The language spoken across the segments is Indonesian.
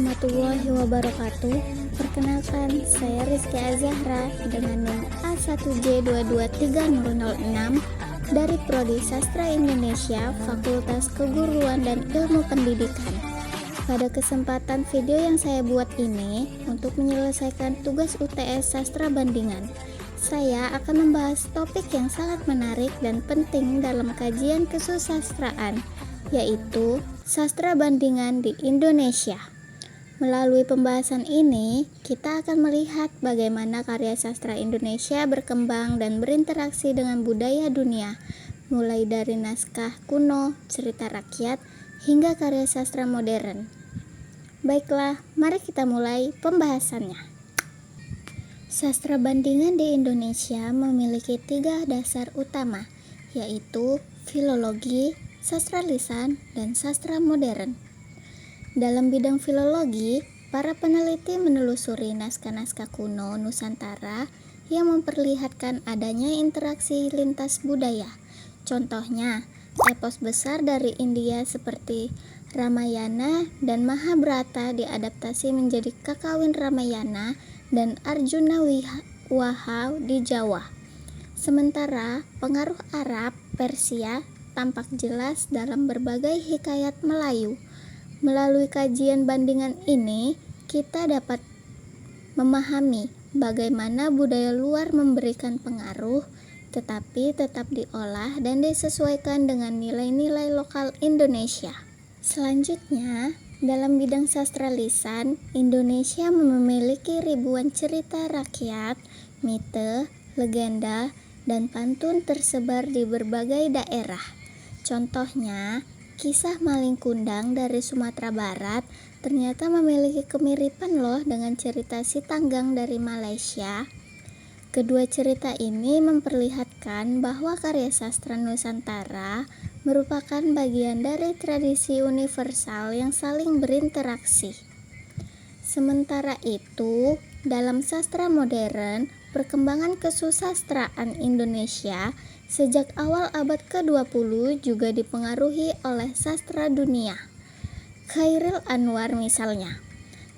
warahmatullahi wabarakatuh. Perkenalkan, saya Rizky Azahra dengan NIM A1J22306 dari Prodi Sastra Indonesia, Fakultas Keguruan dan Ilmu Pendidikan. Pada kesempatan video yang saya buat ini untuk menyelesaikan tugas UTS Sastra Bandingan, saya akan membahas topik yang sangat menarik dan penting dalam kajian kesusastraan, yaitu sastra bandingan di Indonesia. Melalui pembahasan ini, kita akan melihat bagaimana karya sastra Indonesia berkembang dan berinteraksi dengan budaya dunia, mulai dari naskah kuno, cerita rakyat, hingga karya sastra modern. Baiklah, mari kita mulai pembahasannya. Sastra bandingan di Indonesia memiliki 3 dasar utama, yaitu filologi, sastra lisan, dan sastra modern. Dalam bidang filologi, para peneliti menelusuri naskah-naskah kuno Nusantara yang memperlihatkan adanya interaksi lintas budaya. Contohnya, epos besar dari India seperti Ramayana dan Mahabharata diadaptasi menjadi Kakawin Ramayana dan Arjuna Wiwaha di Jawa. Sementara pengaruh Arab, Persia tampak jelas dalam berbagai hikayat Melayu. Melalui kajian bandingan ini, kita dapat memahami bagaimana budaya luar memberikan pengaruh, tetapi tetap diolah dan disesuaikan dengan nilai-nilai lokal Indonesia. Selanjutnya, dalam bidang sastra lisan, Indonesia memiliki ribuan cerita rakyat, mite, legenda, dan pantun tersebar di berbagai daerah. Contohnya, kisah Maling Kundang dari Sumatera Barat ternyata memiliki kemiripan loh dengan cerita Si Tanggang dari Malaysia. Kedua cerita ini memperlihatkan bahwa karya sastra Nusantara merupakan bagian dari tradisi universal yang saling berinteraksi. Sementara itu, dalam sastra modern, perkembangan kesusastraan Indonesia sejak awal abad ke-20 juga dipengaruhi oleh sastra dunia. Chairil Anwar misalnya,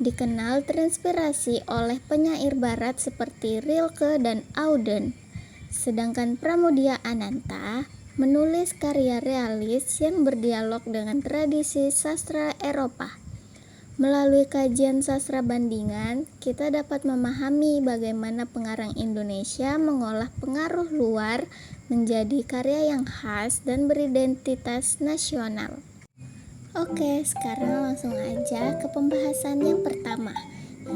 dikenal terinspirasi oleh penyair barat seperti Rilke dan Auden. Sedangkan Pramoedya Ananta menulis karya realis yang berdialog dengan tradisi sastra Eropa. Melalui kajian sastra bandingan, kita dapat memahami bagaimana pengarang Indonesia mengolah pengaruh luar menjadi karya yang khas dan beridentitas nasional. Oke, sekarang langsung aja ke pembahasan yang pertama,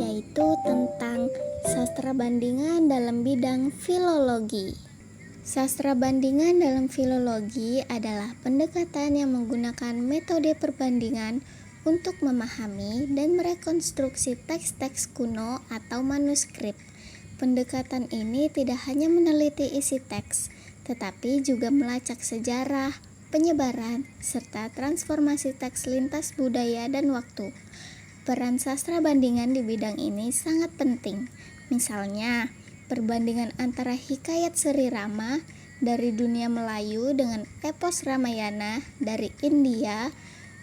yaitu tentang sastra bandingan dalam bidang filologi. Sastra bandingan dalam filologi adalah pendekatan yang menggunakan metode perbandingan untuk memahami dan merekonstruksi teks-teks kuno atau manuskrip. Pendekatan ini tidak hanya meneliti isi teks, tetapi juga melacak sejarah, penyebaran, serta transformasi teks lintas budaya dan waktu. Peran sastra bandingan di bidang ini sangat penting. Misalnya, perbandingan antara hikayat Sri Rama dari dunia Melayu dengan epos Ramayana dari India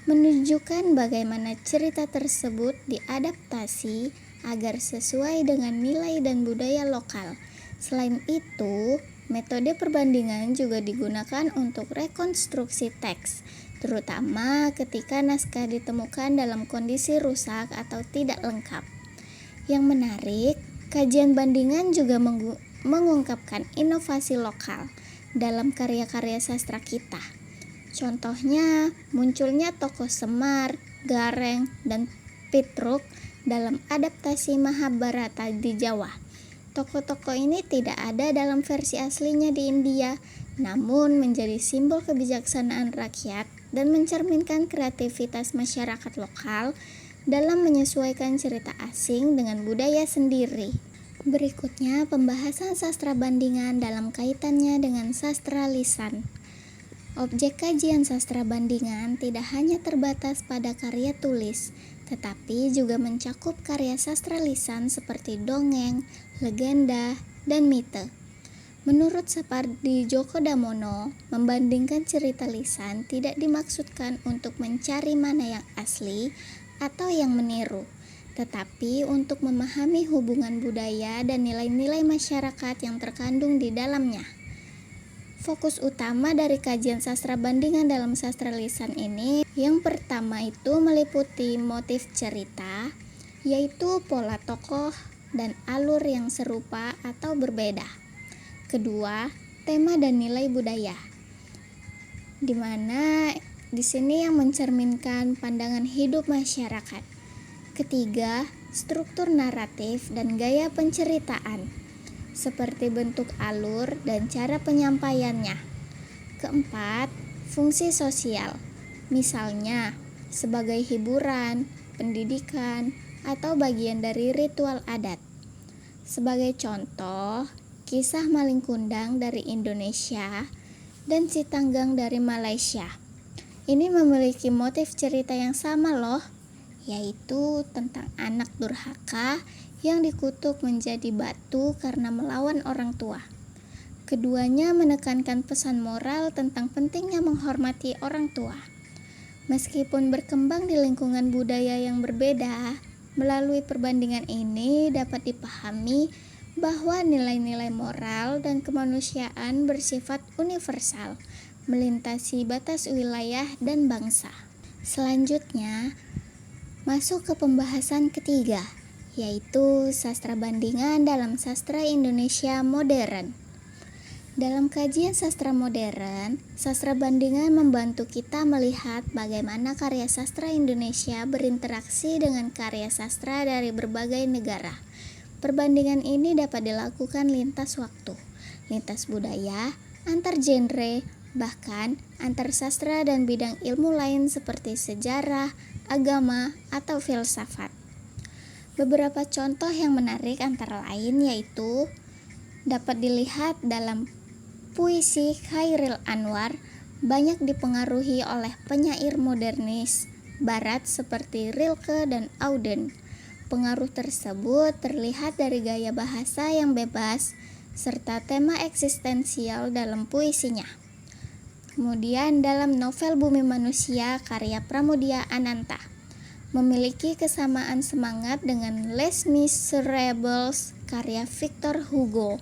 menunjukkan bagaimana cerita tersebut diadaptasi agar sesuai dengan nilai dan budaya lokal. Selain itu, metode perbandingan juga digunakan untuk rekonstruksi teks, terutama ketika naskah ditemukan dalam kondisi rusak atau tidak lengkap. Yang menarik, kajian bandingan juga mengungkapkan inovasi lokal dalam karya-karya sastra kita. Contohnya, munculnya tokoh Semar, Gareng, dan Pitruk dalam adaptasi Mahabharata di Jawa. Tokoh-tokoh ini tidak ada dalam versi aslinya di India, namun menjadi simbol kebijaksanaan rakyat dan mencerminkan kreativitas masyarakat lokal dalam menyesuaikan cerita asing dengan budaya sendiri. Berikutnya, pembahasan sastra bandingan dalam kaitannya dengan sastra lisan. Objek kajian sastra bandingan tidak hanya terbatas pada karya tulis, tetapi juga mencakup karya sastra lisan seperti dongeng, legenda, dan mite. Menurut Sapardi Djoko Damono, membandingkan cerita lisan tidak dimaksudkan untuk mencari mana yang asli atau yang meniru, tetapi untuk memahami hubungan budaya dan nilai-nilai masyarakat yang terkandung di dalamnya. Fokus utama dari kajian sastra bandingan dalam sastra lisan ini, yang pertama itu meliputi motif cerita, yaitu pola tokoh dan alur yang serupa atau berbeda. Kedua, tema dan nilai budaya, di mana di sini yang mencerminkan pandangan hidup masyarakat. Ketiga, struktur naratif dan gaya penceritaan, seperti bentuk alur dan cara penyampaiannya. Keempat, fungsi sosial, misalnya sebagai hiburan, pendidikan, atau bagian dari ritual adat. Sebagai contoh, kisah Maling Kundang dari Indonesia dan Si Tanggang dari Malaysia. Ini memiliki motif cerita yang sama loh, yaitu tentang anak durhaka yang dikutuk menjadi batu karena melawan orang tua. Keduanya menekankan pesan moral tentang pentingnya menghormati orang tua. Meskipun berkembang di lingkungan budaya yang berbeda, melalui perbandingan ini dapat dipahami bahwa nilai-nilai moral dan kemanusiaan bersifat universal, melintasi batas wilayah dan bangsa. Selanjutnya, masuk ke pembahasan ketiga, yaitu sastra bandingan dalam sastra Indonesia modern. Dalam kajian sastra modern, sastra bandingan membantu kita melihat bagaimana karya sastra Indonesia berinteraksi dengan karya sastra dari berbagai negara. Perbandingan ini dapat dilakukan lintas waktu, lintas budaya, antar genre, bahkan antar sastra dan bidang ilmu lain seperti sejarah, agama, atau filsafat. Beberapa contoh yang menarik antara lain yaitu dapat dilihat dalam puisi Chairil Anwar, banyak dipengaruhi oleh penyair modernis barat seperti Rilke dan Auden. Pengaruh tersebut terlihat dari gaya bahasa yang bebas serta tema eksistensial dalam puisinya. Kemudian dalam novel Bumi Manusia karya Pramudia Ananta, memiliki kesamaan semangat dengan Les Miserables karya Victor Hugo,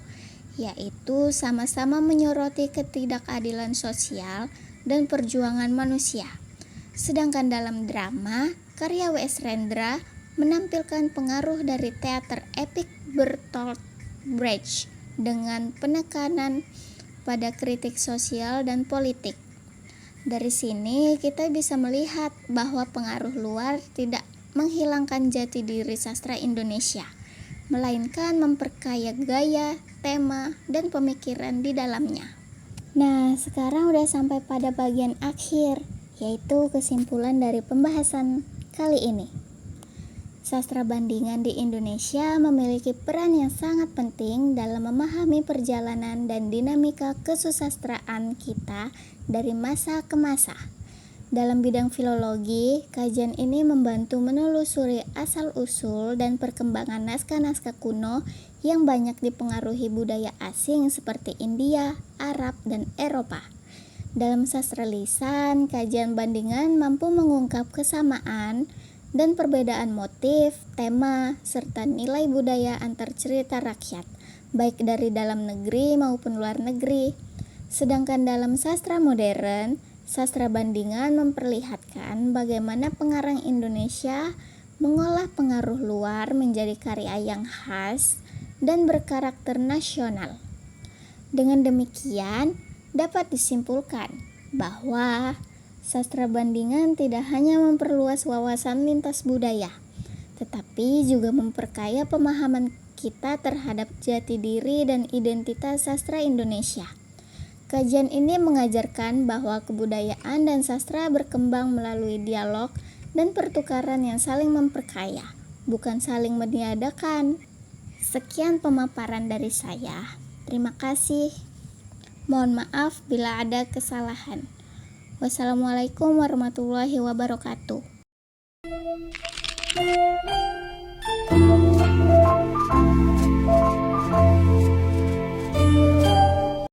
yaitu sama-sama menyoroti ketidakadilan sosial dan perjuangan manusia. Sedangkan dalam drama, karya W.S. Rendra menampilkan pengaruh dari teater epik Bertolt Brecht dengan penekanan pada kritik sosial dan politik. Dari sini kita bisa melihat bahwa pengaruh luar tidak menghilangkan jati diri sastra Indonesia, melainkan memperkaya gaya, tema, dan pemikiran di dalamnya. Nah, sekarang udah sampai pada bagian akhir, yaitu kesimpulan dari pembahasan kali ini. Sastra bandingan di Indonesia memiliki peran yang sangat penting dalam memahami perjalanan dan dinamika kesusastraan kita dari masa ke masa. Dalam bidang filologi, kajian ini membantu menelusuri asal-usul dan perkembangan naskah-naskah kuno yang banyak dipengaruhi budaya asing seperti India, Arab, dan Eropa. Dalam sastra lisan, kajian bandingan mampu mengungkap kesamaan dan perbedaan motif, tema, serta nilai budaya antar cerita rakyat, baik dari dalam negeri maupun luar negeri. Sedangkan dalam sastra modern, sastra bandingan memperlihatkan bagaimana pengarang Indonesia mengolah pengaruh luar menjadi karya yang khas dan berkarakter nasional. Dengan demikian, dapat disimpulkan bahwa sastra bandingan tidak hanya memperluas wawasan lintas budaya, tetapi juga memperkaya pemahaman kita terhadap jati diri dan identitas sastra Indonesia. Kajian ini mengajarkan bahwa kebudayaan dan sastra berkembang melalui dialog dan pertukaran yang saling memperkaya, bukan saling meniadakan. Sekian pemaparan dari saya. Terima kasih. Mohon maaf bila ada kesalahan. Wassalamualaikum warahmatullahi wabarakatuh.